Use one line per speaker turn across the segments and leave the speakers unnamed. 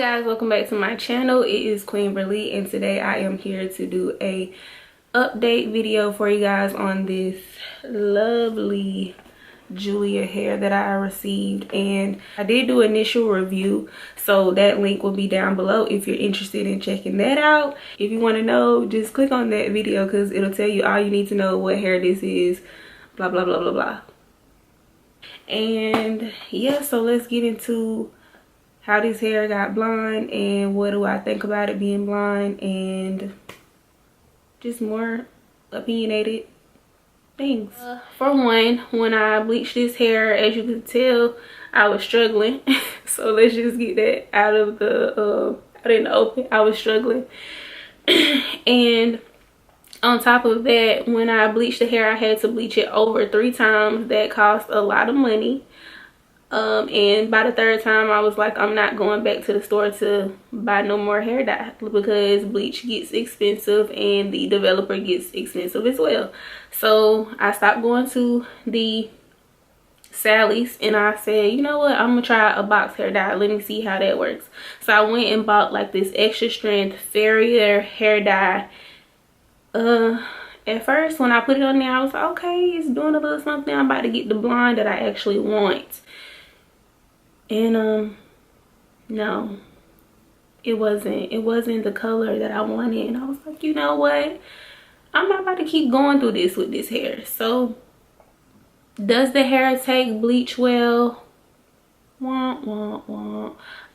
guys, welcome back to my channel. It is Queen Verlee, and today I am here to do a update video for you guys on this lovely Julia hair that I received. And I did do initial review, so that link will be down below if you're interested in checking that out. If you want to know, just click on that video because it'll tell you all you need to know, what hair this is, blah blah blah blah blah. And yeah, so let's get into how this hair got blonde and what do I think about it being blonde, and just more opinionated things. For one, when I bleached this hair, as you can tell, I was struggling. So let's just get that out in the open. I was struggling. And on top of that, when I bleached the hair, I had to bleach it over 3 times. That cost a lot of money. And by the 3rd time, I was like, I'm not going back to the store to buy no more hair dye because bleach gets expensive and the developer gets expensive as well. So I stopped going to the Sally's and I said, you know what, I'm gonna try a box hair dye. Let me see how that works. So I went and bought like this extra strength Farrier hair dye. At first when I put it on there, I was like, okay, it's doing a little something. I'm about to get the blonde that I actually want. And no, it wasn't the color that I wanted. And I was like, you know what, I'm not about to keep going through this with this hair. So does the hair take bleach well? Wah, wah, wah.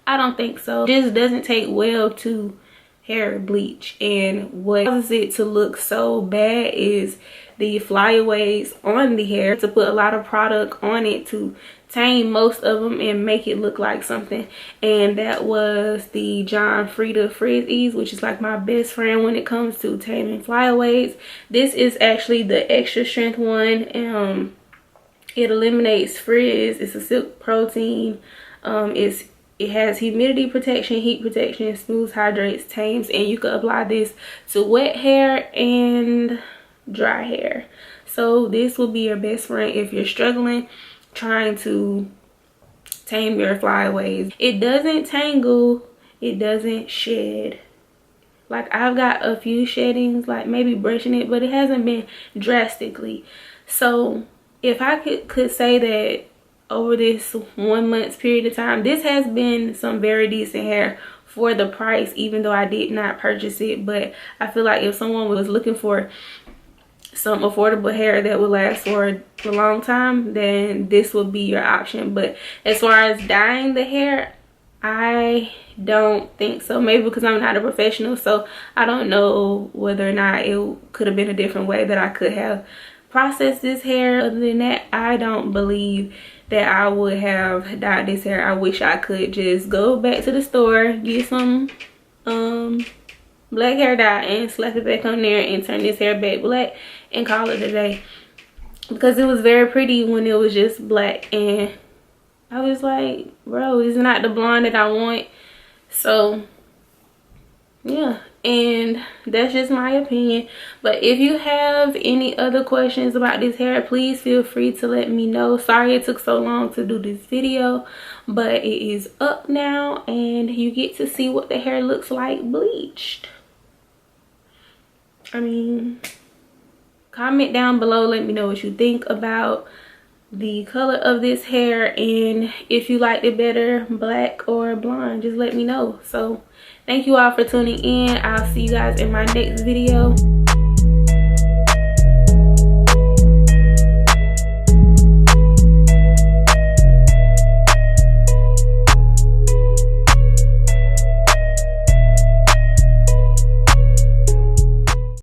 I don't think so. It just doesn't take well to hair bleach. And what causes it to look so bad is the flyaways on the hair. To put a lot of product on it to tame most of them and make it look like something. And that was the John Frieda Frizzies, which is like my best friend when it comes to taming flyaways. This is actually the extra strength one. It eliminates frizz. It's a silk protein. It has humidity protection, heat protection, smooths, hydrates, tames, and you can apply this to wet hair and dry hair. So this will be your best friend if you're struggling trying to tame your flyaways. It doesn't tangle, it doesn't shed. Like I've got a few sheddings, like maybe brushing it, but it hasn't been drastically. So if I could say that over this 1 month period of time, this has been some very decent hair for the price, even though I did not purchase it. But I feel like if someone was looking for some affordable hair that would last for a long time, then this would be your option. But as far as dyeing the hair, I don't think so. Maybe because I'm not a professional, so I don't know whether or not it could have been a different way that I could have processed this hair. Other than that, I don't believe that I would have dyed this hair. I wish I could just go back to the store, get some black hair dye and slap it back on there and turn this hair back black and call it a day, because it was very pretty when it was just black. And I was like, bro, this is not the blonde that I want. So yeah, and that's just my opinion. But if you have any other questions about this hair, please feel free to let me know. Sorry it took so long to do this video, but it is up now and you get to see what the hair looks like bleached. I mean, comment down below, let me know what you think about the color of this hair, and if you liked it better black or blonde, just let me know. So thank you all for tuning in. I'll see you guys in my next video.